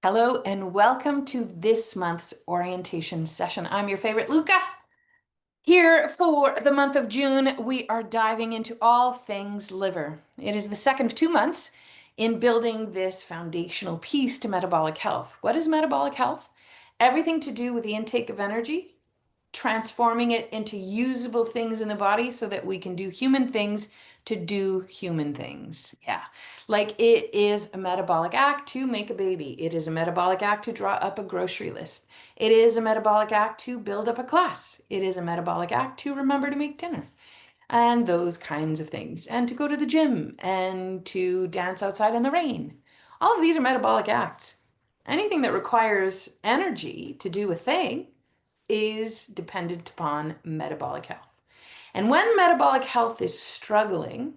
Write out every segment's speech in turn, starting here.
Hello and welcome to this month's orientation session. I'm your favorite Luka. Here for the month of June, we are diving into all things liver. It is the second of 2 months in building this foundational piece to metabolic health. What is metabolic health? Everything to do with the intake of energy, transforming it into usable things in the body so that we can do human things to do human things. Yeah. Like it is a metabolic act to make a baby. It is a metabolic act to draw up a grocery list. It is a metabolic act to build up a class. It is a metabolic act to remember to make dinner and those kinds of things, and to go to the gym and to dance outside in the rain. All of these are metabolic acts. Anything that requires energy to do a thing is dependent upon metabolic health. And when metabolic health is struggling,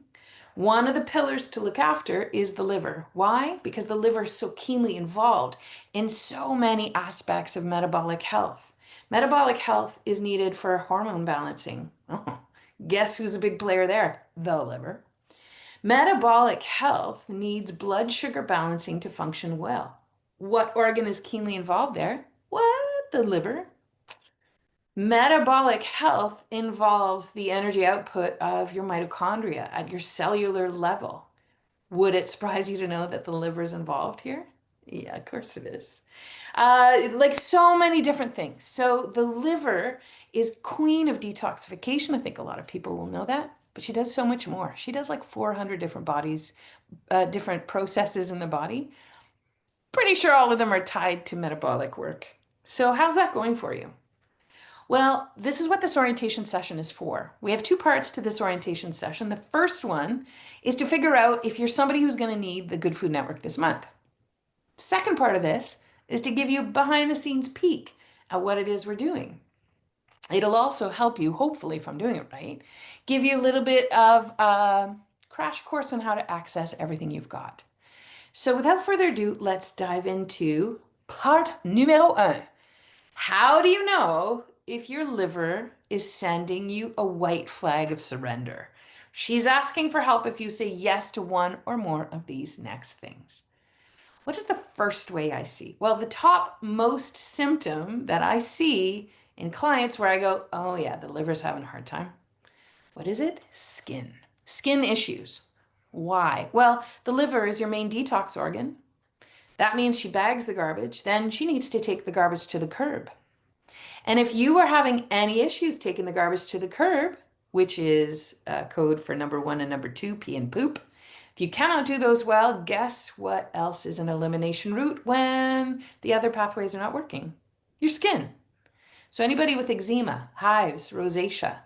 one of the pillars to look after is the liver. Why? Because the liver is so keenly involved in so many aspects of metabolic health. Metabolic health is needed for hormone balancing. Oh, guess who's a big player there? The liver. Metabolic health needs blood sugar balancing to function well. What organ is keenly involved there? What? The liver. Metabolic health involves the energy output of your mitochondria at your cellular level. Would it surprise you to know that the liver is involved here? Yeah, of course it is. Like so many different things. So the liver is queen of detoxification. I think a lot of people will know that, but she does so much more. She does like 400 different different processes in the body. Pretty sure all of them are tied to metabolic work. So how's that going for you? Well, this is what this orientation session is for. We have two parts to this orientation session. The first one is to figure out if you're somebody who's going to need the Good Food Network this month. Second part of this is to give you a behind the scenes peek at what it is we're doing. It'll also help you, hopefully, if I'm doing it right, give you a little bit of a crash course on how to access everything you've got. So without further ado, let's dive into part numéro un. How do you know if your liver is sending you a white flag of surrender? She's asking for help if you say yes to one or more of these next things. What is the first way I see? Well, the top most symptom that I see in clients where I go, oh yeah, the liver's having a hard time. What is it? Skin. Skin issues. Why? Well, the liver is your main detox organ. That means she bags the garbage, then she needs to take the garbage to the curb. And if you are having any issues taking the garbage to the curb, which is code for number one and number two, pee and poop, if you cannot do those well, guess what else is an elimination route when the other pathways are not working? Your skin. So anybody with eczema, hives, rosacea,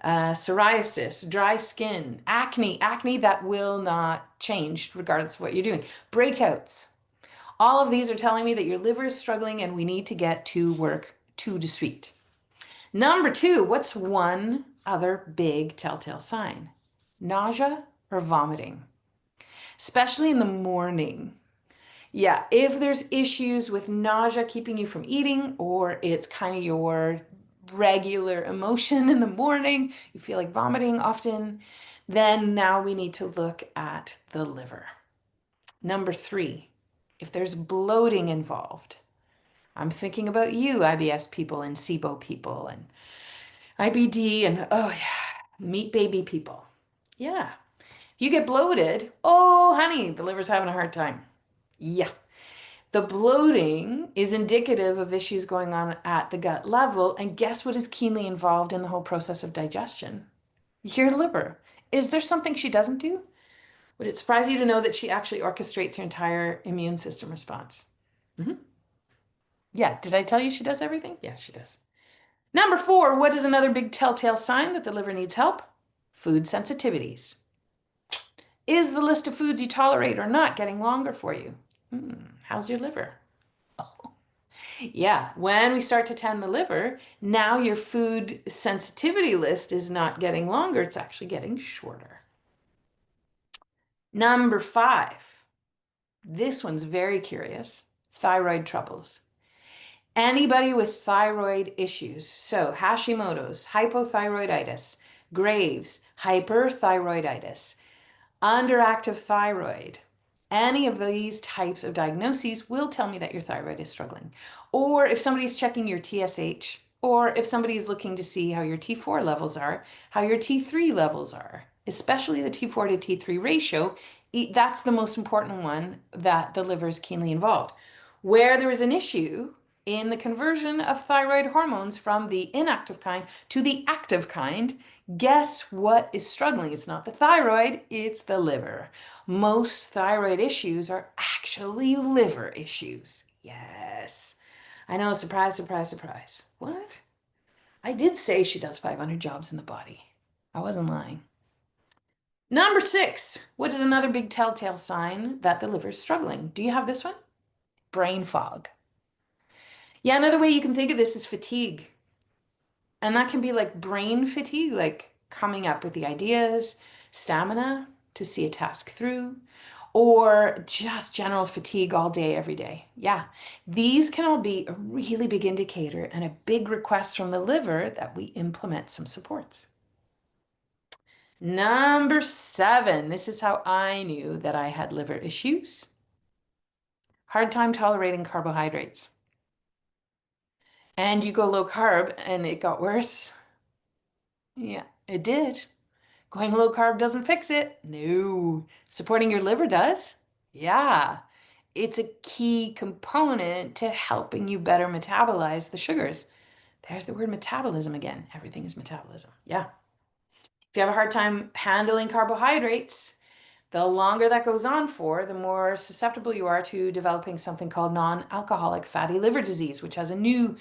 psoriasis, dry skin, acne that will not change regardless of what you're doing, breakouts. All of these are telling me that your liver is struggling and we need to get to work tout de suite. Number two, what's one other big telltale sign? Nausea or vomiting, especially in the morning. Yeah, if there's issues with nausea keeping you from eating, or it's kind of your regular emotion in the morning, you feel like vomiting often, then now we need to look at the liver. Number three, if there's bloating involved. I'm thinking about you, IBS people and SIBO people and IBD and oh yeah, meat baby people. Yeah. If you get bloated, oh honey, the liver's having a hard time. Yeah. The bloating is indicative of issues going on at the gut level. And guess what is keenly involved in the whole process of digestion? Your liver. Is there something she doesn't do? Would it surprise you to know that she actually orchestrates her entire immune system response? Mhm. Yeah, did I tell you she does everything? Yeah, she does. Number four, what is another big telltale sign that the liver needs help? Food sensitivities. Is the list of foods you tolerate or not getting longer for you? How's your liver? Oh, yeah, when we start to tend the liver, now your food sensitivity list is not getting longer, it's actually getting shorter. Number five, this one's very curious, thyroid troubles. Anybody with thyroid issues, so Hashimoto's, hypothyroiditis, Graves, hyperthyroiditis, underactive thyroid, Any of these types of diagnoses will tell me that your thyroid is struggling. Or if somebody's checking your TSH, or if somebody's looking to see how your T4 levels are, how your T3 levels are, especially the T4 to T3 ratio, that's the most important one that the liver is keenly involved. Where there is an issue in the conversion of thyroid hormones from the inactive kind to the active kind, guess what is struggling? It's not the thyroid, it's the liver. Most thyroid issues are actually liver issues. Yes. I know, surprise, surprise, surprise. What? I did say she does 500 jobs in the body. I wasn't lying. Number 6. What is another big telltale sign that the liver is struggling? Do you have this one? Brain fog. Yeah, another way you can think of this is fatigue. And that can be like brain fatigue, like coming up with the ideas, stamina to see a task through, or just general fatigue all day, every day. Yeah, these can all be a really big indicator and a big request from the liver that we implement some supports. Number 7, this is how I knew that I had liver issues. Hard time tolerating carbohydrates. And you go low carb and it got worse. Yeah, it did. Going low carb doesn't fix it. No. Supporting your liver does. Yeah. It's a key component to helping you better metabolize the sugars. There's the word metabolism again. Everything is metabolism. Yeah. If you have a hard time handling carbohydrates, the longer that goes on for, the more susceptible you are to developing something called non-alcoholic fatty liver disease, which has a new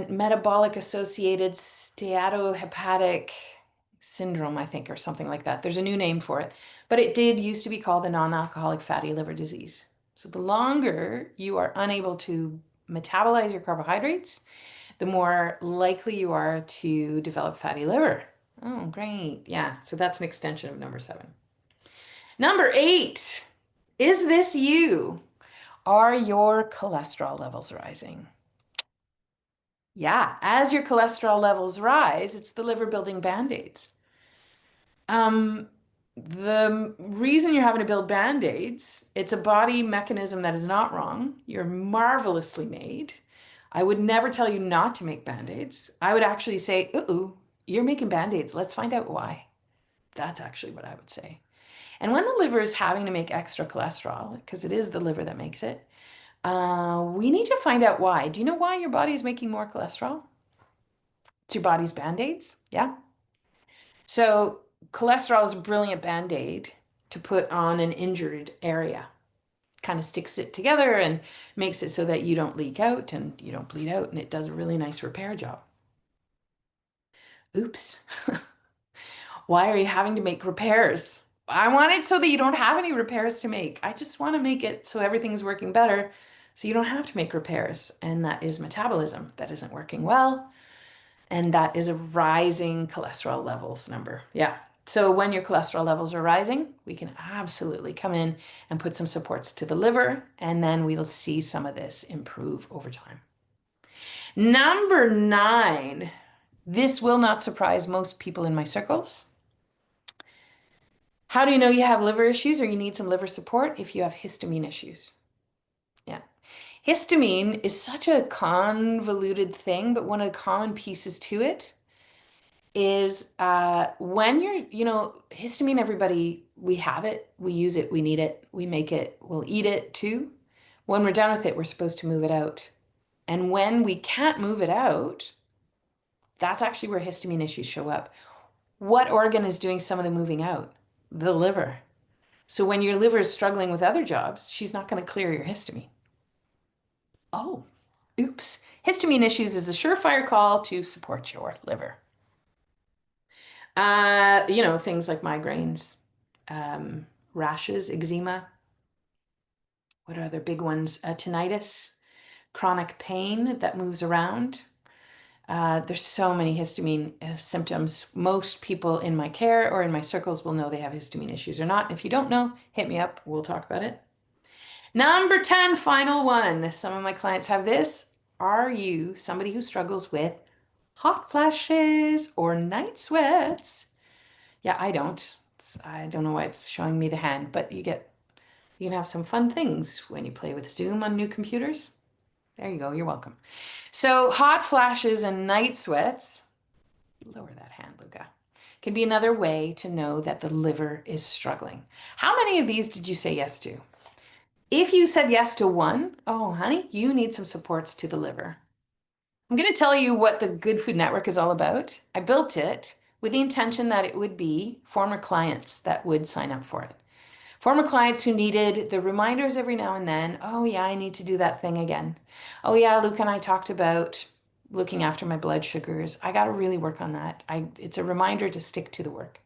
metabolic associated steatohepatic syndrome, I think, or something like that. There's a new name for it, but it did used to be called the non-alcoholic fatty liver disease. So the longer you are unable to metabolize your carbohydrates, the more likely you are to develop fatty liver. Oh, great. Yeah. So that's an extension of number 7. Number 8. Is this you? Are your cholesterol levels rising? Yeah, as your cholesterol levels rise, it's the liver building band-aids. Um, the reason you're having to build band-aids, it's a body mechanism that is not wrong. You're marvelously made. I would never tell you not to make band-aids. I would actually say, ooh, you're making band-aids. Let's find out why. That's actually what I would say. And when the liver is having to make extra cholesterol, because it is the liver that makes it, we need to find out why. Do you know why your body is making more cholesterol? It's your body's band-aids. Yeah. So cholesterol is a brilliant band-aid to put on an injured area. Kind of sticks it together and makes it so that you don't leak out and you don't bleed out, and it does a really nice repair job. Oops. Why are you having to make repairs? I want it so that you don't have any repairs to make. I just want to make it so everything is working better so you don't have to make repairs. And that is metabolism that isn't working well. And that is a rising cholesterol levels number. Yeah. So when your cholesterol levels are rising, we can absolutely come in and put some supports to the liver, and then we'll see some of this improve over time. Number 9, this will not surprise most people in my circles. How do you know you have liver issues or you need some liver support? If you have histamine issues. Yeah. Histamine is such a convoluted thing, but one of the common pieces to it is when histamine, everybody, we have it, we use it, we need it, we make it, we'll eat it too. When we're done with it, we're supposed to move it out. And when we can't move it out, that's actually where histamine issues show up. What organ is doing some of the moving out? The liver. So when your liver is struggling with other jobs, she's not going to clear your histamine. Oh, oops. Histamine issues is a surefire call to support your liver. Things like migraines, rashes, eczema. What are other big ones? Tinnitus, chronic pain that moves around. There's so many histamine symptoms. Most people in my care or in my circles will know they have histamine issues or not. If you don't know, hit me up. We'll talk about it. Number 10, final one. Some of my clients have this. Are you somebody who struggles with hot flashes or night sweats? Yeah, I don't. I don't know why it's showing me the hand, but you get You can have some fun things when you play with Zoom on new computers. There you go, you're welcome. So, hot flashes and night sweats, lower that hand, Luca, can be another way to know that the liver is struggling. How many of these did you say yes to? If you said yes to one, oh, honey, you need some supports to the liver. I'm going to tell you what the Good Food Network is all about. I built it with the intention that it would be former clients that would sign up for it. Former clients who needed the reminders every now and then. Oh, yeah, I need to do that thing again. Oh, yeah, Luke and I talked about looking after my blood sugars. I got to really work on that. It's a reminder to stick to the work.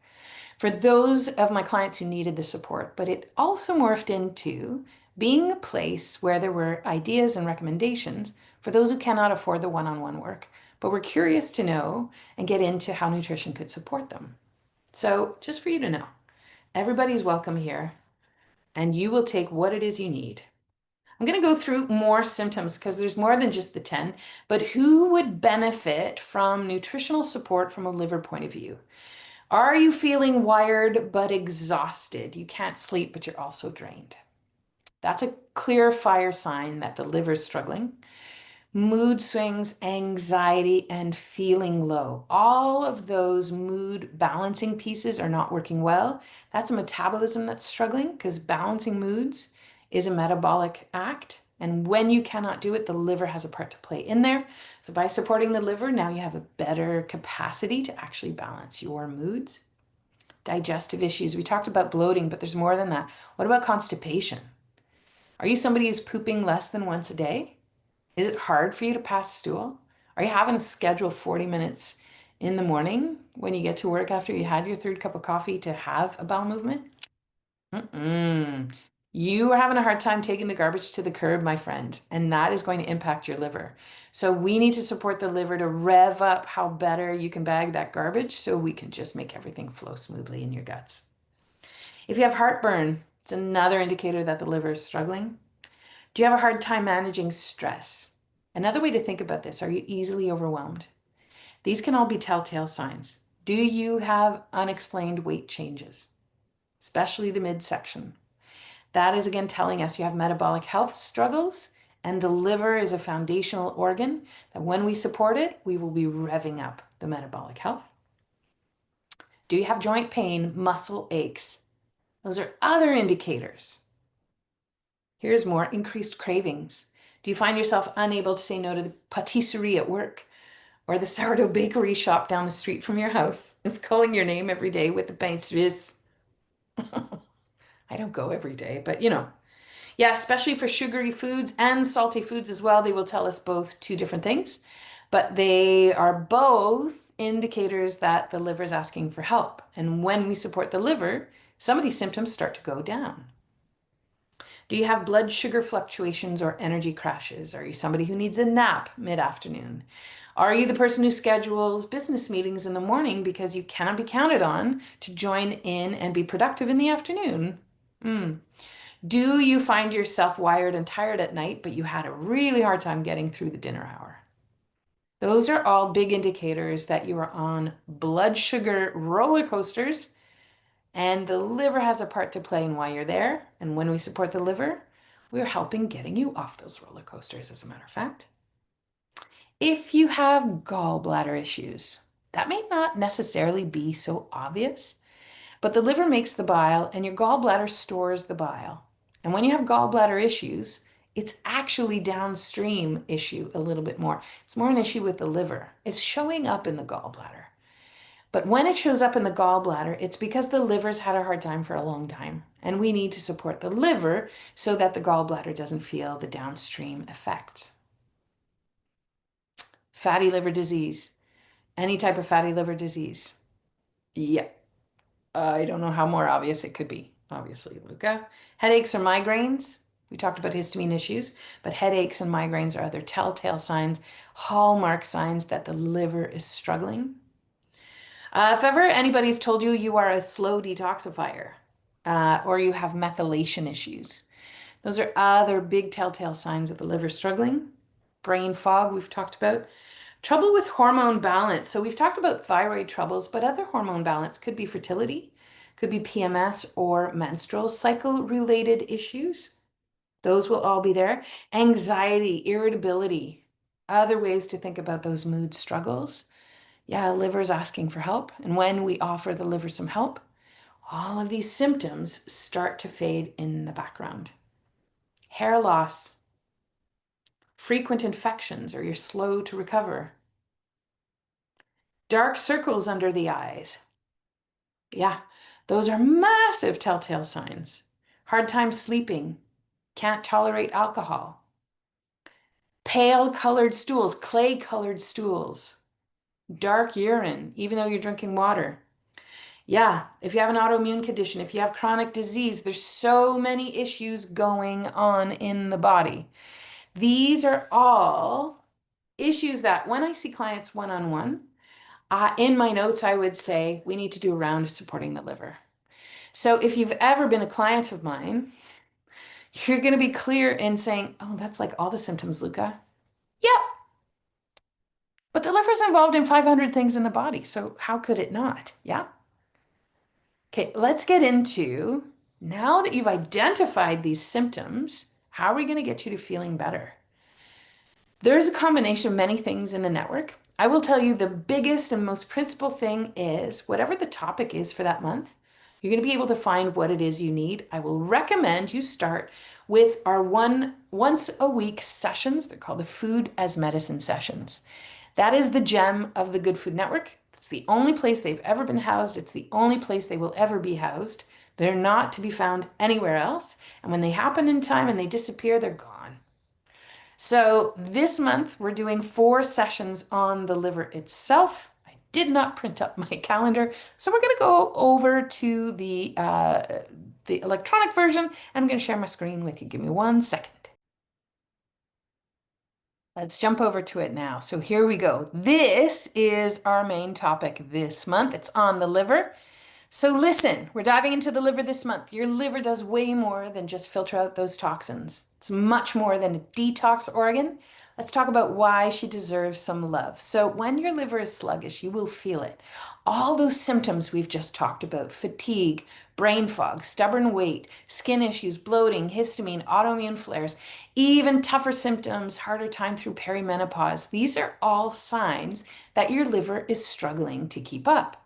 For those of my clients who needed the support, but it also morphed into being a place where there were ideas and recommendations for those who cannot afford the one-on-one work, but were curious to know and get into how nutrition could support them. So, just for you to know, everybody's welcome here, and you will take what it is you need. I'm going to go through more symptoms because there's more than just the 10, but who would benefit from nutritional support from a liver point of view? Are you feeling wired but exhausted? You can't sleep, but you're also drained. That's a clear fire sign that the liver is struggling. Mood swings, anxiety, and feeling low. All of those mood balancing pieces are not working well. That's a metabolism that's struggling because balancing moods is a metabolic act. And when you cannot do it, the liver has a part to play in there. So by supporting the liver, now you have a better capacity to actually balance your moods. Digestive issues. We talked about bloating, but there's more than that. What about constipation? Are you somebody who's pooping less than once a day? Is it hard for you to pass stool? Are you having to schedule 40 minutes in the morning when you get to work after you had your third cup of coffee to have a bowel movement? Mm-mm. You are having a hard time taking the garbage to the curb, my friend, and that is going to impact your liver. So we need to support the liver to rev up how better you can bag that garbage so we can just make everything flow smoothly in your guts. If you have heartburn, it's another indicator that the liver is struggling. Do you have a hard time managing stress? Another way to think about this, are you easily overwhelmed? These can all be telltale signs. Do you have unexplained weight changes, especially the midsection? That is again telling us you have metabolic health struggles, and the liver is a foundational organ that when we support it, we will be revving up the metabolic health. Do you have joint pain, muscle aches? Those are other indicators. Here's more increased cravings. Do you find yourself unable to say no to the patisserie at work or the sourdough bakery shop down the street from your house is calling your name every day with the pastries? I don't go every day, but you know. Yeah, especially for sugary foods and salty foods as well. They will tell us both two different things, but they are both indicators that the liver is asking for help. And when we support the liver, some of these symptoms start to go down. Do you have blood sugar fluctuations or energy crashes? Are you somebody who needs a nap mid-afternoon? Are you the person who schedules business meetings in the morning because you cannot be counted on to join in and be productive in the afternoon? Do you find yourself wired and tired at night, but you had a really hard time getting through the dinner hour? Those are all big indicators that you are on blood sugar roller coasters, and the liver has a part to play in why you're there. And when we support the liver, we're helping getting you off those roller coasters, as a matter of fact. If you have gallbladder issues, that may not necessarily be so obvious, but the liver makes the bile and your gallbladder stores the bile. And when you have gallbladder issues, it's actually downstream issue a little bit more. It's more an issue with the liver. It's showing up in the gallbladder. But when it shows up in the gallbladder, it's because the liver's had a hard time for a long time. And we need to support the liver so that the gallbladder doesn't feel the downstream effects. Fatty liver disease, any type of fatty liver disease. Yeah, I don't know how more obvious it could be, obviously, Luca. Headaches or migraines. We talked about histamine issues, but headaches and migraines are other telltale signs, hallmark signs that the liver is struggling. If ever anybody's told you you are a slow detoxifier, or you have methylation issues, those are other big telltale signs that the liver is struggling. Brain fog, we've talked about. Trouble with hormone balance. So we've talked about thyroid troubles, but other hormone balance could be fertility, Could be PMS or menstrual cycle related issues. Those will all be there. Anxiety, irritability, other ways to think about those mood struggles. Yeah, liver's asking for help. And when we offer the liver some help, all of these symptoms start to fade in the background. Hair loss, frequent infections, or you're slow to recover. Dark circles under the eyes. Yeah, those are massive telltale signs. Hard time sleeping, can't tolerate alcohol. Pale colored stools, clay colored stools, dark urine, even though you're drinking water. Yeah, if you have an autoimmune condition, if you have chronic disease, there's so many issues going on in the body. These are all issues that when I see clients one-on-one, in my notes, I would say we need to do a round of supporting the liver. So if you've ever been a client of mine, you're going to be clear in saying, oh, that's like all the symptoms, Luka. Yep, but the liver's involved in 500 things in the body, so how could it not? Yeah? Okay, let's get into now that you've identified these symptoms, how are we going to get you to feeling better? There's a combination of many things in the network. I will tell you the biggest and most principal thing is whatever the topic is for that month, you're going to be able to find what it is you need. I will recommend you start with our once a week sessions. They're called the Food as Medicine sessions. That is the gem of the Good Food Network. It's the only place they've ever been housed. It's the only place they will ever be housed. They're not to be found anywhere else. And when they happen in time and they disappear, they're gone. So this month we're doing 4 sessions on the liver itself. I did not print up my calendar, so we're going to go over to the electronic version, and I'm going to share my screen with you. Give me 1 second. Let's jump over to it now. So here we go. This is our main topic this month. It's on the liver. So listen, we're diving into the liver this month. Your liver does way more than just filter out those toxins. It's much more than a detox organ. Let's talk about why she deserves some love. So when your liver is sluggish, you will feel it. All those symptoms we've just talked about, fatigue, brain fog, stubborn weight, skin issues, bloating, histamine, autoimmune flares, even tougher symptoms, harder time through perimenopause. These are all signs that your liver is struggling to keep up.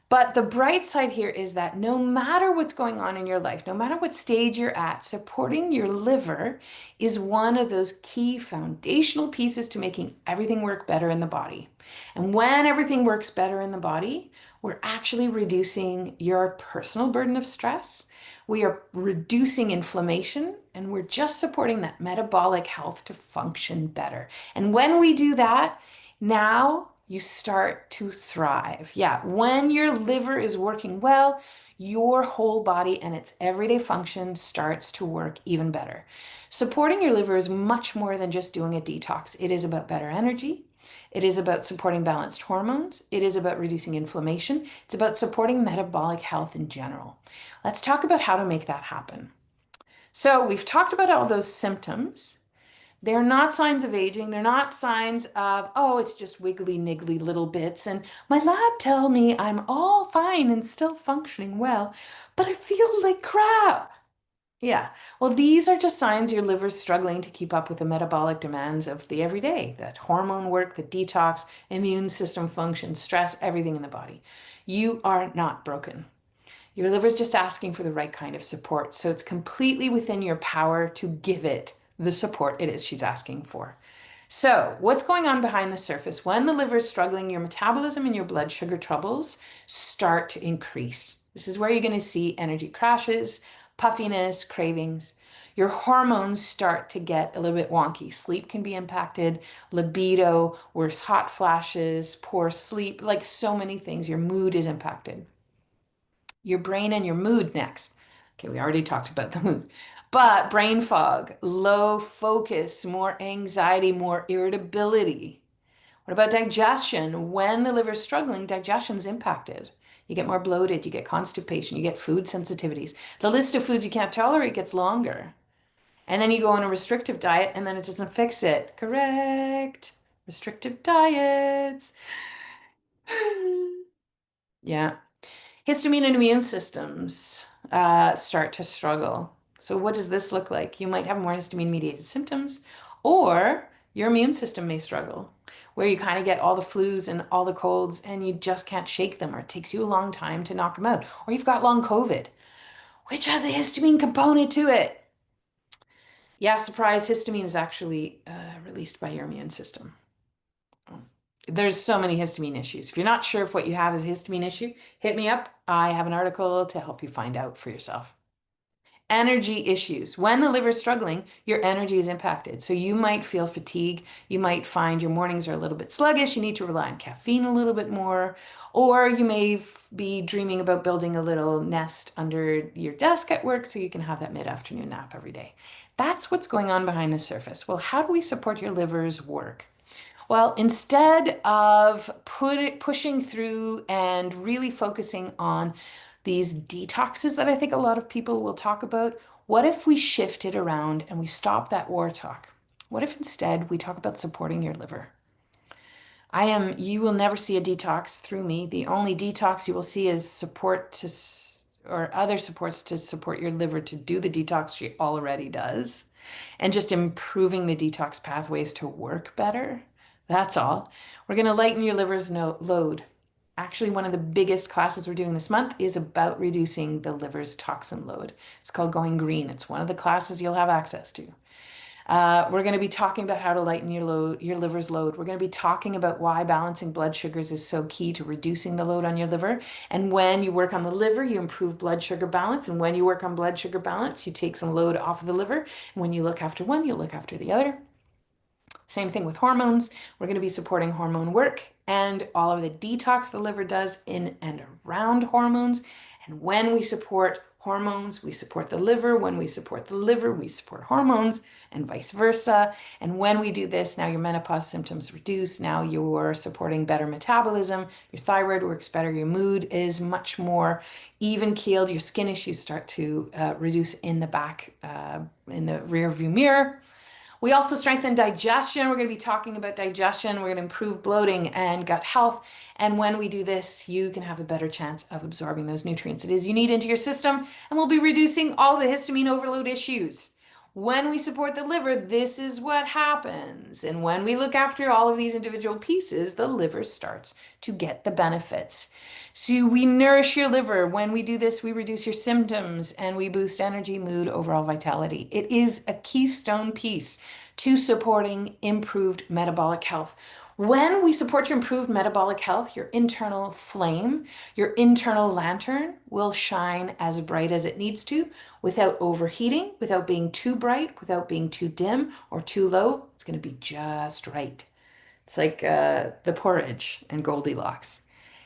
But the bright side here is that no matter what's going on in your life, no matter what stage you're at, supporting your liver is one of those key foundational pieces to making everything work better in the body. And when everything works better in the body, we're actually reducing your personal burden of stress. We are reducing inflammation, and we're just supporting that metabolic health to function better. And when we do that, now you start to thrive. Yeah, when your liver is working well, your whole body and its everyday function starts to work even better. Supporting your liver is much more than just doing a detox. It is about better energy. It is about supporting balanced hormones. It is about reducing inflammation. It's about supporting metabolic health in general. Let's talk about how to make that happen. So we've talked about all those symptoms. They're not signs of aging. They're not signs of, oh, it's just wiggly niggly little bits. And my lab tell me I'm all fine and still functioning well, but I feel like crap. Yeah. Well, these are just signs your liver's struggling to keep up with the metabolic demands of the everyday, that hormone work, the detox, immune system function, stress, everything in the body. You are not broken. Your liver's just asking for the right kind of support. So it's completely within your power to give it the support it is she's asking for. So, what's going on behind the surface? When the liver is struggling, your metabolism and your blood sugar troubles start to increase. This is where you're going to see energy crashes, puffiness, cravings. Your hormones start to get a little bit wonky. Sleep can be impacted, libido, worse hot flashes, poor sleep, like so many things. Your mood is impacted. Your brain and your mood next. Okay, we already talked about the mood. But brain fog, low focus, more anxiety, more irritability. What about digestion? When the liver's struggling, digestion's impacted. You get more bloated, you get constipation, you get food sensitivities. The list of foods you can't tolerate gets longer. And then you go on a restrictive diet and then it doesn't fix it. Correct. Restrictive diets. Yeah. Histamine and immune systems start to struggle. So, what does this look like? You might have more histamine mediated symptoms, or your immune system may struggle, where you kind of get all the flus and all the colds and you just can't shake them, or it takes you a long time to knock them out, or you've got long COVID, which has a histamine component to it. Yeah, surprise, histamine is actually released by your immune system. There's so many histamine issues. If you're not sure if what you have is a histamine issue, hit me up. I have an article to help you find out for yourself. Energy issues. When the liver is struggling, your energy is impacted. So you might feel fatigue. You might find your mornings are a little bit sluggish. You need to rely on caffeine a little bit more. Or you may be dreaming about building a little nest under your desk at work so you can have that mid-afternoon nap every day. That's what's going on behind the surface. Well, how do we support your liver's work? Well, instead of pushing through and really focusing on these detoxes that I think a lot of people will talk about, what if we shift it around and we stop that war talk? What if instead we talk about supporting your liver? You will never see a detox through me. The only detox you will see is or other supports to support your liver to do the detox she already does, and just improving the detox pathways to work better. That's all. We're going to lighten your liver's load. Actually, one of the biggest classes we're doing this month is about reducing the liver's toxin load. It's called Going Green. It's one of the classes you'll have access to. We're going to be talking about how to lighten your liver's load. We're going to be talking about why balancing blood sugars is so key to reducing the load on your liver. And when you work on the liver, you improve blood sugar balance. And when you work on blood sugar balance, you take some load off of the liver. And when you look after one, you look after the other. Same thing with hormones. We're going to be supporting hormone work and all of the detox the liver does in and around hormones. And when we support hormones, we support the liver. When we support the liver, we support hormones, and vice versa. And when we do this, now your menopause symptoms reduce. Now you're supporting better metabolism. Your thyroid works better. Your mood is much more even keeled. Your skin issues start to reduce in the back, in the rear view mirror. We also strengthen digestion. We're going to be talking about digestion. We're going to improve bloating and gut health. And when we do this, you can have a better chance of absorbing those nutrients it is you need into your system. And we'll be reducing all the histamine overload issues. When we support the liver, this is what happens. And when we look after all of these individual pieces, the liver starts to get the benefits. So we nourish your liver. When we do this, we reduce your symptoms and we boost energy, mood, overall vitality. It is a keystone piece to supporting improved metabolic health. When we support your improved metabolic health, your internal flame, your internal lantern will shine as bright as it needs to without overheating, without being too bright, without being too dim or too low. It's going to be just right. It's like the porridge and Goldilocks.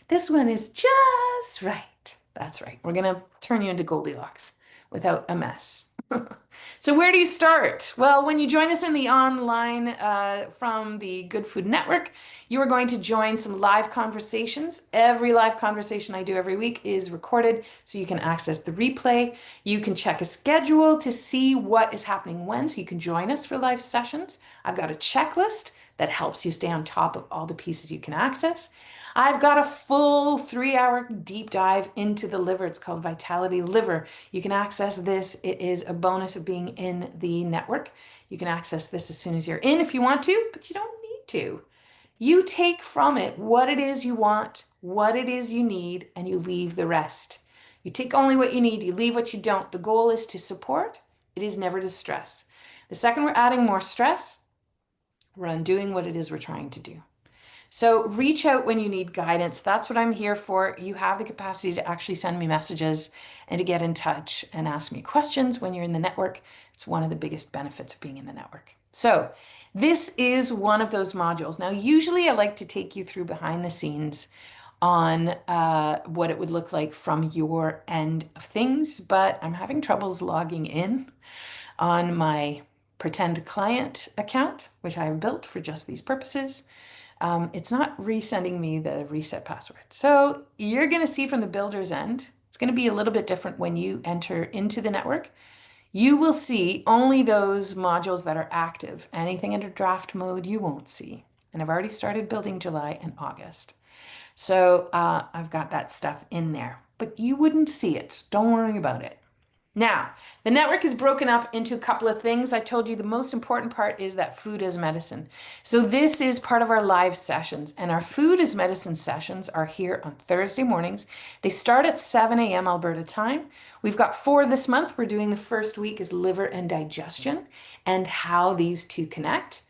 This one is just right. That's right. We're going to turn you into Goldilocks without a mess. So where do you start? Well, when you join us in the online from the Good Food Network, you are going to join some live conversations. Every live conversation I do every week is recorded, so you can access the replay. You can check a schedule to see what is happening when, so you can join us for live sessions. I've got a checklist that helps you stay on top of all the pieces you can access. I've got a full 3-hour deep dive into the liver. It's called Vitality Liver. You can access this. It is a bonus of being in the network. You can access this as soon as you're in if you want to, but you don't need to. You take from it what it is you want, what it is you need, and you leave the rest. You take only what you need, you leave what you don't. The goal is to support. It is never to stress. The second we're adding more stress, we're undoing what it is we're trying to do. So reach out when you need guidance. That's what I'm here for. You have the capacity to actually send me messages and to get in touch and ask me questions when you're in the network. It's one of the biggest benefits of being in the network. So this is one of those modules. Now, usually I like to take you through behind the scenes on what it would look like from your end of things, but I'm having troubles logging in on my pretend client account, which I have built for just these purposes. It's not resending me the reset password. So you're going to see from the builder's end, it's going to be a little bit different when you enter into the network. You will see only those modules that are active. Anything under draft mode, you won't see. And I've already started building July and August. So I've got that stuff in there. but you wouldn't see it. Don't worry about it. Now, the network is broken up into a couple of things. I told you the most important part is that food is medicine. So this is part of our live sessions, and our food is medicine sessions are here on Thursday mornings. They start at 7 a.m. Alberta time. We've got 4 this month. We're doing the first week is liver and digestion and how these two connect.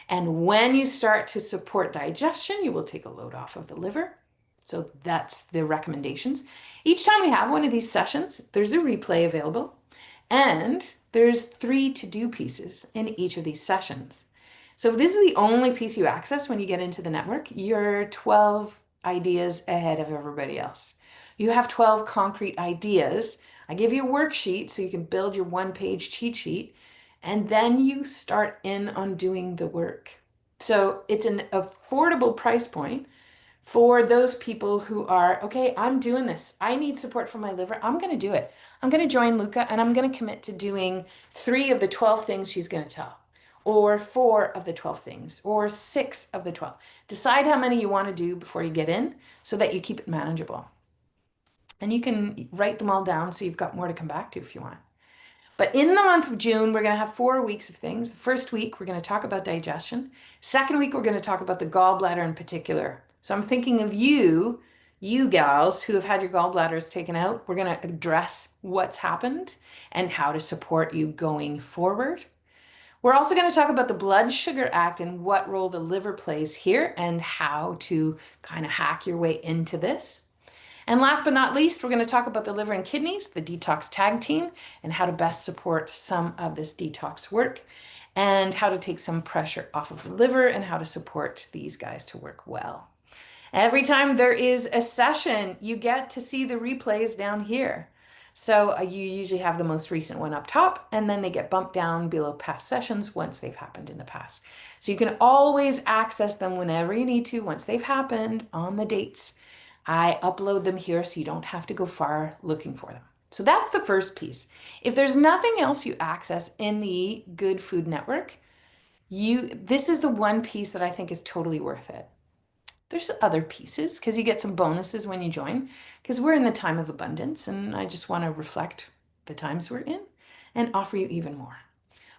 And when you start to support digestion, you will take a load off of the liver. So that's the recommendations. Each time we have one of these sessions, there's a replay available, and there's 3 to-do pieces in each of these sessions. So if this is the only piece you access when you get into the network, you're 12 ideas ahead of everybody else. You have 12 concrete ideas. I give you a worksheet so you can build your one-page cheat sheet, and then you start in on doing the work. So it's an affordable price point for those people who are, okay, I'm doing this. I need support for my liver. I'm going to do it. I'm going to join Luka and I'm going to commit to doing 3 of the 12 things she's going to tell, or 4 of the 12 things, or 6 of the 12. Decide how many you want to do before you get in so that you keep it manageable. And you can write them all down so you've got more to come back to if you want. But in the month of June, we're going to have 4 weeks of things. The first week, we're going to talk about digestion. Second week, we're going to talk about the gallbladder in particular. So I'm thinking of you gals who have had your gallbladders taken out. We're going to address what's happened and how to support you going forward. We're also going to talk about the Blood Sugar Act and what role the liver plays here and how to kind of hack your way into this. And last but not least, we're going to talk about the liver and kidneys, the detox tag team, and how to best support some of this detox work, and how to take some pressure off of the liver and how to support these guys to work well. Every time there is a session, you get to see the replays down here. So you usually have the most recent one up top, and then they get bumped down below past sessions once they've happened in the past. So you can always access them whenever you need to once they've happened on the dates. I upload them here so you don't have to go far looking for them. So that's the first piece. If there's nothing else you access in the Good Food Network, this is the one piece that I think is totally worth it. There's other pieces because you get some bonuses when you join because we're in the time of abundance and I just want to reflect the times we're in and offer you even more.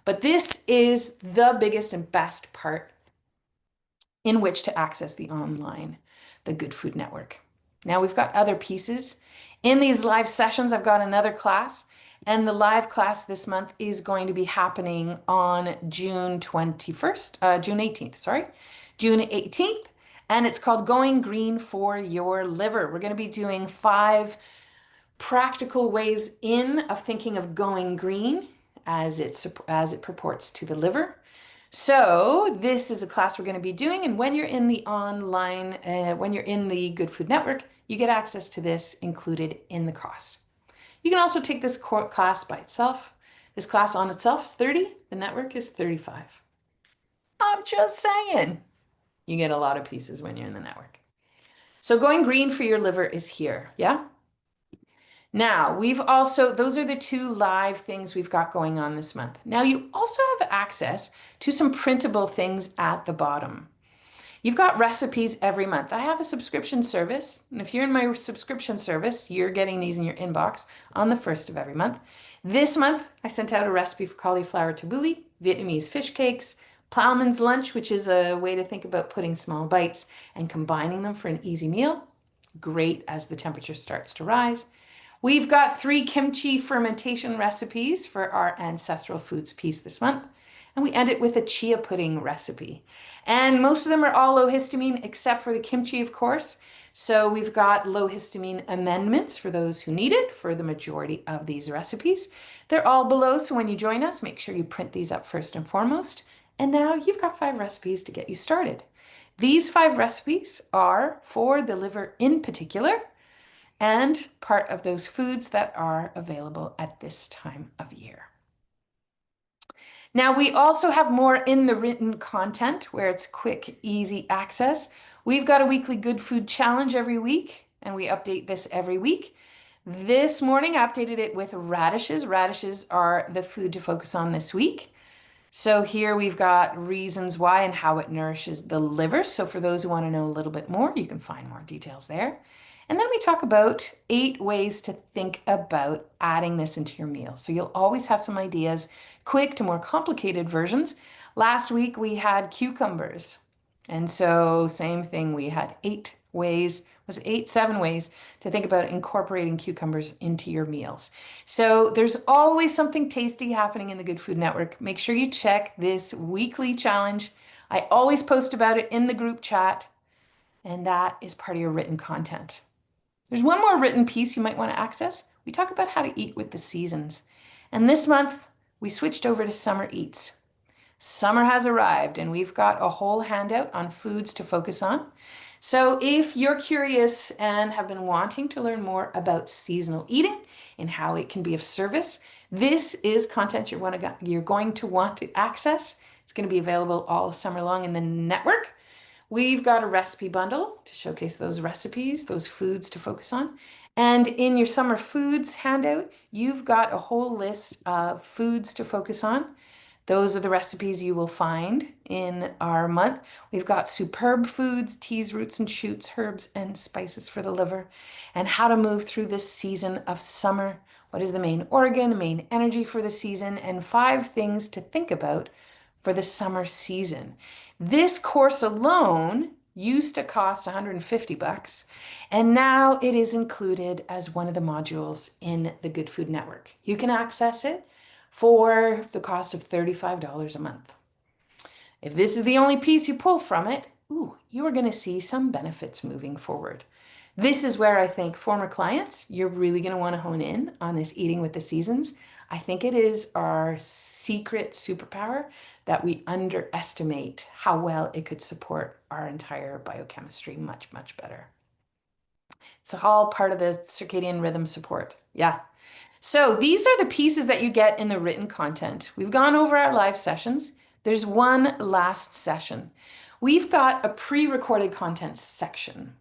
But this is the biggest and best part in which to access the Good Food Network. Now we've got other pieces. In these live sessions, I've got another class, and the live class this month is going to be happening on June 18th, and it's called Going Green for Your Liver. We're going to be doing 5 practical ways of thinking of going green as it purports to the liver. So this is a class we're going to be doing, and when you're in the when you're in the Good Food Network, you get access to this included in the cost. You can also take this class by itself. This class on itself is $30. The network is $35. I'm just saying, you get a lot of pieces when you're in the network. So going green for your liver is here, yeah? Now, those are the 2 live things we've got going on this month. Now, you also have access to some printable things at the bottom. You've got recipes every month. I have a subscription service, and if you're in my subscription service, you're getting these in your inbox on the 1st of every month. This month, I sent out a recipe for cauliflower tabbouleh, Vietnamese fish cakes, Plowman's lunch, which is a way to think about putting small bites and combining them for an easy meal. Great as the temperature starts to rise. We've got 3 kimchi fermentation recipes for our ancestral foods piece this month. And we end it with a chia pudding recipe. And most of them are all low histamine, except for the kimchi, of course. So we've got low histamine amendments for those who need it for the majority of these recipes. They're all below, so when you join us, make sure you print these up first and foremost. And now you've got 5 recipes to get you started. These 5 recipes are for the liver in particular, and part of those foods that are available at this time of year. Now, we also have more in the written content where it's quick, easy access. We've got a weekly Good Food Challenge every week, and we update this every week. This morning, I updated it with radishes. Radishes are the food to focus on this week. So here we've got reasons why and how it nourishes the liver. So for those who want to know a little bit more, you can find more details there. And then we talk about 8 ways to think about adding this into your meal. So you'll always have some ideas, quick to more complicated versions. Last week we had cucumbers. And so same thing, we had 8 ways, was it 8, 7 ways to think about incorporating cucumbers into your meals. So there's always something tasty happening in the Good Food Network. Make sure you check this weekly challenge. I always post about it in the group chat, and that is part of your written content. There's one more written piece you might want to access. We talk about how to eat with the seasons. And this month, we switched over to summer eats. Summer has arrived, and we've got a whole handout on foods to focus on. So if you're curious and have been wanting to learn more about seasonal eating and how it can be of service, this is content you're going to want to access. It's going to be available all summer long in the network. We've got a recipe bundle to showcase those recipes, those foods to focus on. And in your summer foods handout, you've got a whole list of foods to focus on. Those are the recipes you will find in our month. We've got superb foods, teas, roots and shoots, herbs and spices for the liver, and how to move through this season of summer. What is the main organ, main energy for the season, and 5 things to think about for the summer season. This course alone used to cost $150, and now it is included as one of the modules in the Good Food Network. You can access it for the cost of $35 a month. If this is the only piece you pull from it, you are going to see some benefits moving forward. This is where I think former clients, you're really going to want to hone in on this eating with the seasons. I think it is our secret superpower that we underestimate how well it could support our entire biochemistry much, much better. It's all part of the circadian rhythm support. Yeah. So these are the pieces that you get in the written content. We've gone over our live sessions. There's one last session. We've got a pre-recorded content section.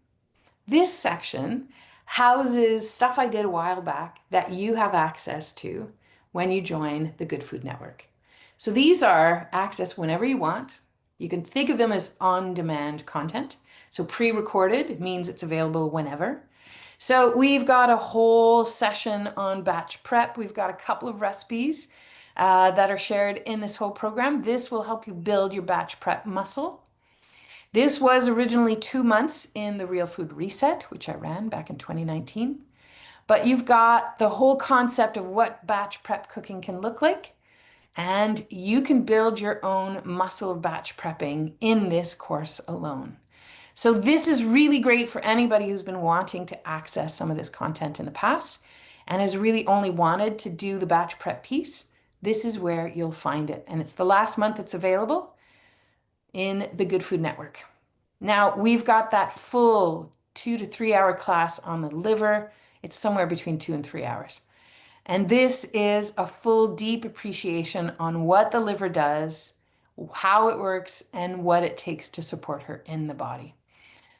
This section houses stuff I did a while back that you have access to when you join the Good Food Network. So these are accessed whenever you want. You can think of them as on-demand content. So pre-recorded means it's available whenever. So we've got a whole session on batch prep. We've got a couple of recipes that are shared in this whole program. This will help you build your batch prep muscle. This was originally 2 months in the Real Food Reset, which I ran back in 2019. But you've got the whole concept of what batch prep cooking can look like, and you can build your own muscle of batch prepping in this course alone. So this is really great for anybody who's been wanting to access some of this content in the past and has really only wanted to do the batch prep piece. This is where you'll find it. And it's the last month it's available in the Good Food Network. Now, we've got that full 2 to 3 hour class on the liver. It's somewhere between 2 and 3 hours. And this is a full deep appreciation on what the liver does, how it works, and what it takes to support her in the body.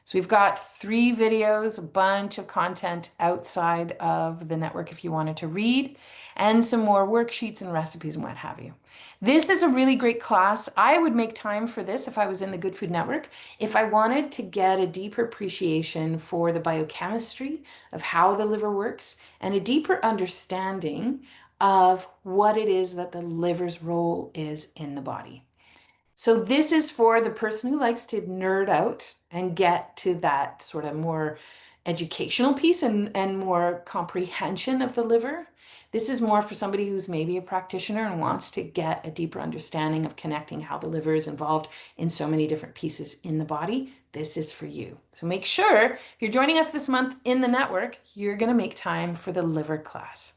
So we've got 3 videos, a bunch of content outside of the network if you wanted to read, and some more worksheets and recipes and what have you. This is a really great class. I would make time for this if I was in the Good Food Network, if I wanted to get a deeper appreciation for the biochemistry of how the liver works and a deeper understanding of what it is that the liver's role is in the body. So this is for the person who likes to nerd out and get to that sort of more educational piece and more comprehension of the liver. This is more for somebody who's maybe a practitioner and wants to get a deeper understanding of connecting how the liver is involved in so many different pieces in the body. This is for you. So make sure if you're joining us this month in the network, you're going to make time for the liver class.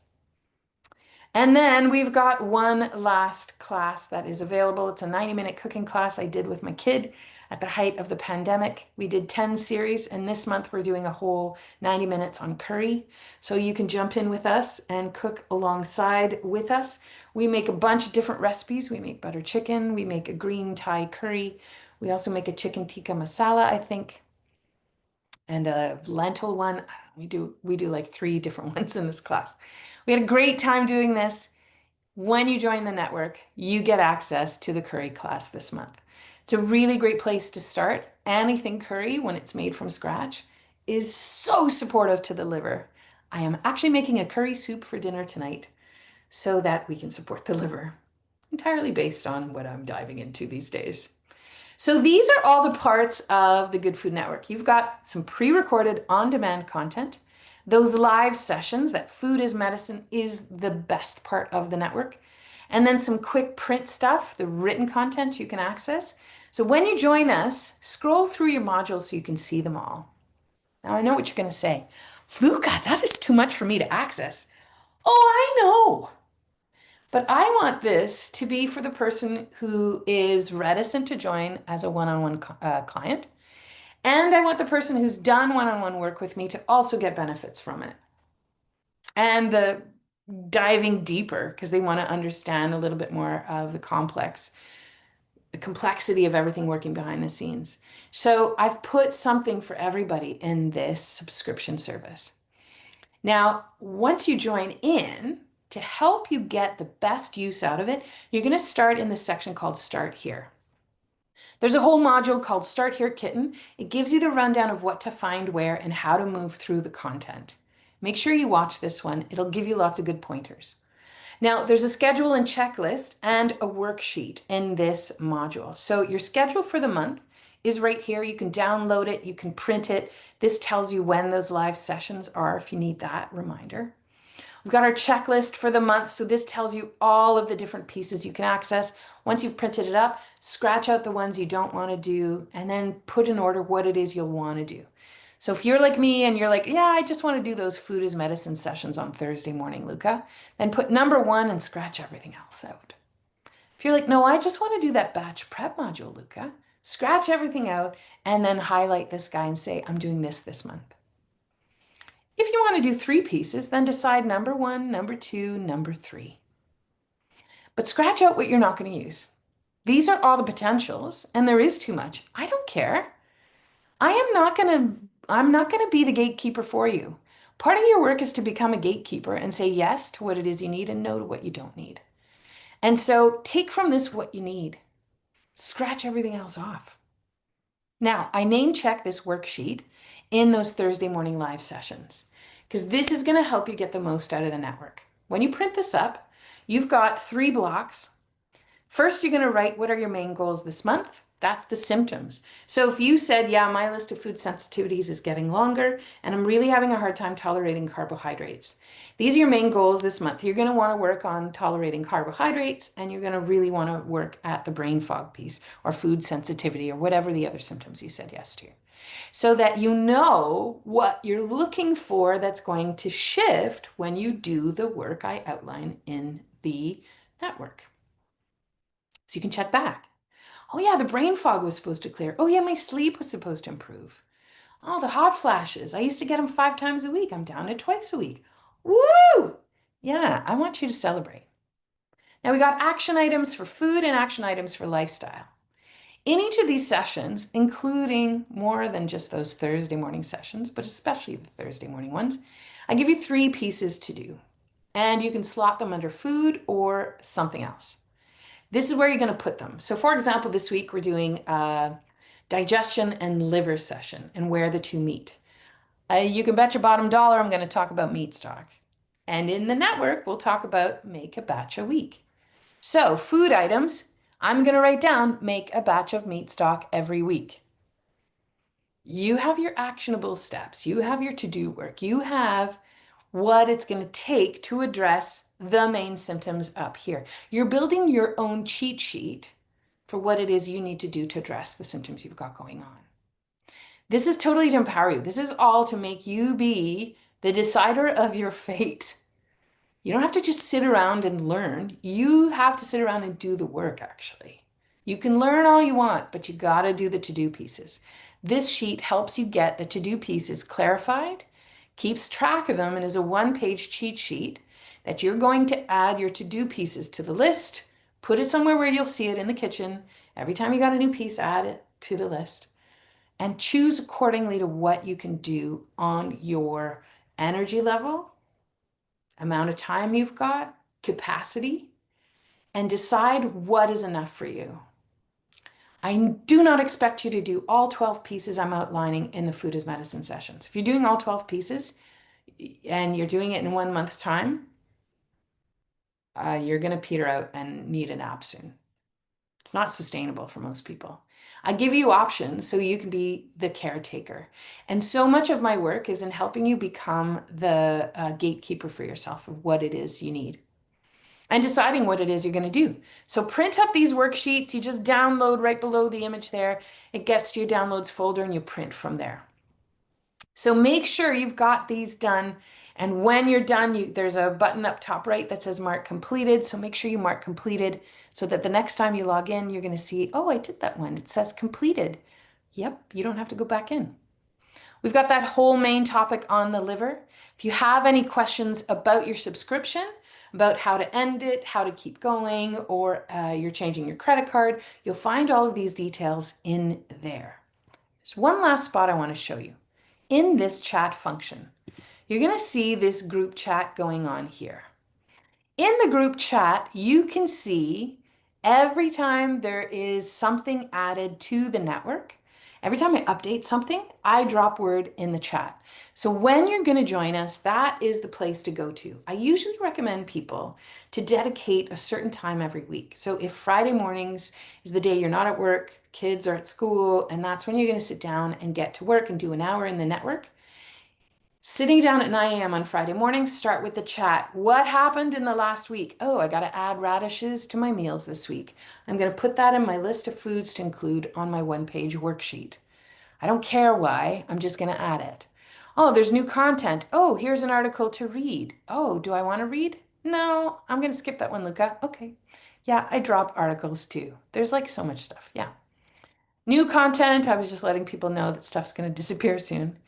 And then we've got one last class that is available. It's a 90-minute cooking class I did with my kid at the height of the pandemic. We did 10 series, and this month we're doing a whole 90 minutes on curry. So you can jump in with us and cook alongside with us. We make a bunch of different recipes. We make butter chicken. We make a green Thai curry. We also make a chicken tikka masala, I think, and a lentil one. We do like 3 different ones in this class. We had a great time doing this. When you join the network, you get access to the curry class this month. It's a really great place to start. Anything curry, when it's made from scratch, is so supportive to the liver. I am actually making a curry soup for dinner tonight so that we can support the liver, entirely based on what I'm diving into these days. So these are all the parts of the Good Food Network. You've got some pre-recorded on-demand content. Those live sessions, that food is medicine, is the best part of the network. And then some quick print stuff, the written content you can access. So when you join us, scroll through your modules so you can see them all. Now I know what you're going to say. Luka, that is too much for me to access. Oh, I know. But I want this to be for the person who is reticent to join as a one-on-one client. And I want the person who's done one-on-one work with me to also get benefits from it. And the diving deeper because they want to understand a little bit more of the complexity of everything working behind the scenes. So I've put something for everybody in this subscription service. Now, once you join in, to help you get the best use out of it, you're going to start in the section called Start Here. There's a whole module called Start Here Kitten. It gives you the rundown of what to find where and how to move through the content. Make sure you watch this one. It'll give you lots of good pointers. Now, there's a schedule and checklist and a worksheet in this module. So your schedule for the month is right here. You can download it, you can print it. This tells you when those live sessions are if you need that reminder. We've got our checklist for the month. So this tells you all of the different pieces you can access. Once you've printed it up, scratch out the ones you don't want to do and then put in order what it is you'll want to do. So if you're like me and you're like, yeah, I just want to do those food is medicine sessions on Thursday morning, Luka, then put number 1 and scratch everything else out. If you're like, no, I just want to do that batch prep module, Luka, scratch everything out and then highlight this guy and say, I'm doing this month. If you want to do 3 pieces, then decide number 1, number 2, number 3. But scratch out what you're not going to use. These are all the potentials, and there is too much. I don't care. I'm not going to be the gatekeeper for you. Part of your work is to become a gatekeeper and say yes to what it is you need and no to what you don't need. And so take from this what you need. Scratch everything else off. Now, I name check this worksheet in those Thursday morning live sessions because this is going to help you get the most out of the network. When you print this up, you've got 3 blocks. First, you're going to write what are your main goals this month. That's the symptoms. So if you said, yeah, my list of food sensitivities is getting longer and I'm really having a hard time tolerating carbohydrates. These are your main goals this month. You're going to want to work on tolerating carbohydrates and you're going to really want to work at the brain fog piece or food sensitivity or whatever the other symptoms you said yes to. So that you know what you're looking for that's going to shift when you do the work I outline in the network. So you can check back. Oh yeah, the brain fog was supposed to clear. Oh yeah, my sleep was supposed to improve. Oh, the hot flashes. I used to get them 5 times a week. I'm down to twice a week. Woo! Yeah, I want you to celebrate. Now we got action items for food and action items for lifestyle. In each of these sessions, including more than just those Thursday morning sessions, but especially the Thursday morning ones, I give you 3 pieces to do. And you can slot them under food or something else. This is where you're going to put them. So for example, this week we're doing a digestion and liver session and where the 2 meet. You can bet your bottom dollar I'm going to talk about meat stock. And in the network, we'll talk about make a batch a week. So food items, I'm going to write down make a batch of meat stock every week. You have your actionable steps. You have your to-do work. You have what it's going to take to address the main symptoms up here. You're building your own cheat sheet for what it is you need to do to address the symptoms you've got going on. This is totally to empower you. This is all to make you be the decider of your fate. You don't have to just sit around and learn. You have to sit around and do the work, actually. You can learn all you want, but you got to do the to-do pieces. This sheet helps you get the to-do pieces clarified, keeps track of them, and is a 1-page cheat sheet that you're going to add your to-do pieces to the list, put it somewhere where you'll see it in the kitchen. Every time you got a new piece, add it to the list and choose accordingly to what you can do on your energy level, amount of time you've got, capacity, and decide what is enough for you. I do not expect you to do all 12 pieces I'm outlining in the food as medicine sessions. If you're doing all 12 pieces and you're doing it in 1 month's time, you're going to peter out and need a nap soon. It's not sustainable for most people. I give you options so you can be the caretaker. And so much of my work is in helping you become the gatekeeper for yourself of what it is you need and deciding what it is you're going to do. So print up these worksheets. You just download right below the image there. It gets to your downloads folder and you print from there. So make sure you've got these done. And when you're done, there's a button up top right that says mark completed. So make sure you mark completed so that the next time you log in, you're going to see, oh, I did that one. It says completed. Yep, you don't have to go back in. We've got that whole main topic on the liver. If you have any questions about your subscription, about how to end it, how to keep going, or you're changing your credit card, you'll find all of these details in there. There's one last spot I want to show you. In this chat function, you're going to see this group chat going on here. In the group chat, you can see every time there is something added to the network, every time I update something, I drop word in the chat. So when you're going to join us, that is the place to go to. I usually recommend people to dedicate a certain time every week. So if Friday mornings is the day you're not at work, kids are at school, and that's when you're going to sit down and get to work and do an hour in the network, sitting down at 9 a.m. on Friday morning, start with the chat. What happened in the last week? Oh, I got to add radishes to my meals this week. I'm going to put that in my list of foods to include on my one-page worksheet. I don't care why, I'm just going to add it. Oh, there's new content. Oh, here's an article to read. Oh, do I want to read? No, I'm going to skip that one, Luka. Okay. Yeah, I drop articles too. There's like so much stuff. Yeah. New content. I was just letting people know that stuff's going to disappear soon.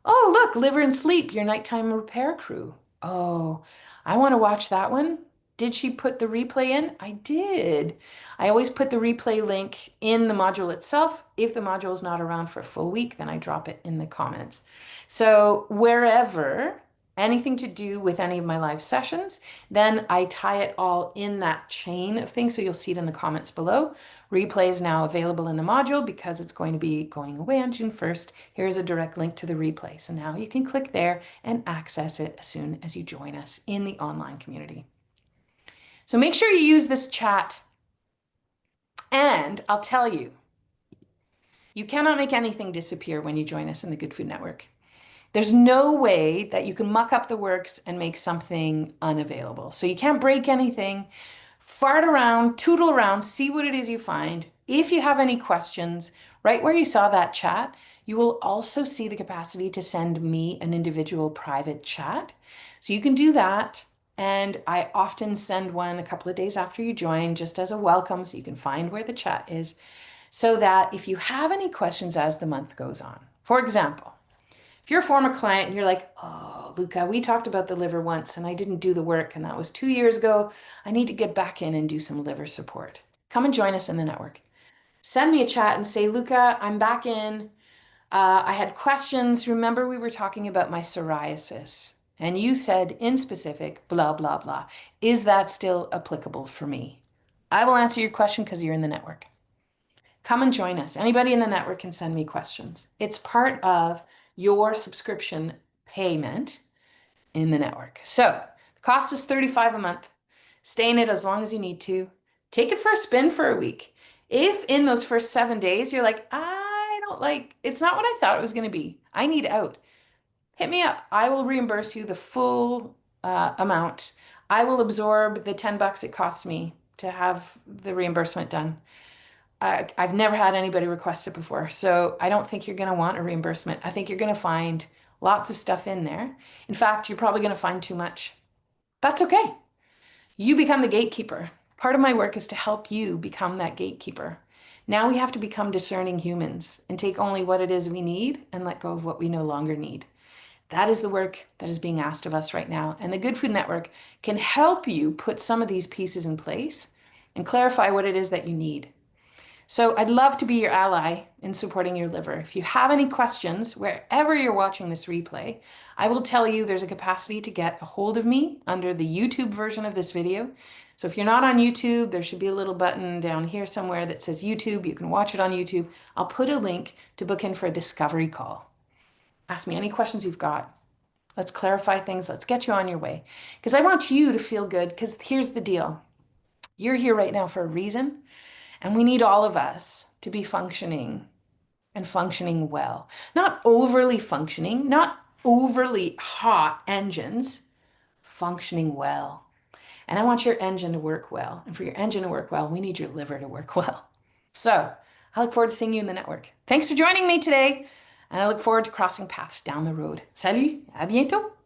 Oh, look, Liver and Sleep, your nighttime repair crew. Oh, I want to watch that one. Did she put the replay in? I did. I always put the replay link in the module itself. If the module is not around for a full week, then I drop it in the comments. So wherever anything to do with any of my live sessions, then I tie it all in that chain of things. So you'll see it in the comments below. Replay is now available in the module because it's going to be going away on June 1st. Here's a direct link to the replay. So now you can click there and access it as soon as you join us in the online community. So make sure you use this chat. And I'll tell you, you cannot make anything disappear when you join us in the Good Food Network. There's no way that you can muck up the works and make something unavailable. So you can't break anything. Fart around, tootle around, see what it is you find. If you have any questions, right where you saw that chat, you will also see the capacity to send me an individual private chat. So you can do that. And I often send one a couple of days after you join, just as a welcome, so you can find where the chat is, so that if you have any questions as the month goes on. For example, if you're a former client and you're like, oh, Luka, we talked about the liver once and I didn't do the work and that was 2 years ago. I need to get back in and do some liver support. Come and join us in the network. Send me a chat and say, Luka, I'm back in. I had questions. Remember we were talking about my psoriasis and you said in specific, blah, blah, blah. Is that still applicable for me? I will answer your question because you're in the network. Come and join us. Anybody in the network can send me questions. It's part of your subscription payment in the network. So the cost is $35 a month. Stay in it as long as you need to. Take it for a spin for a week. If in those first 7 days you're like, I don't like, it's not what I thought it was going to be. I need out. Hit me up. I will reimburse you the full amount. I will absorb the $10 it costs me to have the reimbursement done. I've never had anybody request it before, so I don't think you're going to want a reimbursement. I think you're going to find lots of stuff in there. In fact, you're probably going to find too much. That's okay. You become the gatekeeper. Part of my work is to help you become that gatekeeper. Now we have to become discerning humans and take only what it is we need and let go of what we no longer need. That is the work that is being asked of us right now. And the Good Food Network can help you put some of these pieces in place and clarify what it is that you need. So I'd love to be your ally in supporting your liver. If you have any questions, wherever you're watching this replay, I will tell you there's a capacity to get a hold of me under the YouTube version of this video. So if you're not on YouTube, there should be a little button down here somewhere that says YouTube. You can watch it on YouTube. I'll put a link to book in for a discovery call. Ask me any questions you've got. Let's clarify things. Let's get you on your way. Because I want you to feel good, because here's the deal. You're here right now for a reason. And we need all of us to be functioning and functioning well. Not overly functioning, not overly hot engines, functioning well. And I want your engine to work well. And for your engine to work well, we need your liver to work well. So I look forward to seeing you in the network. Thanks for joining me today. And I look forward to crossing paths down the road. Salut, à bientôt.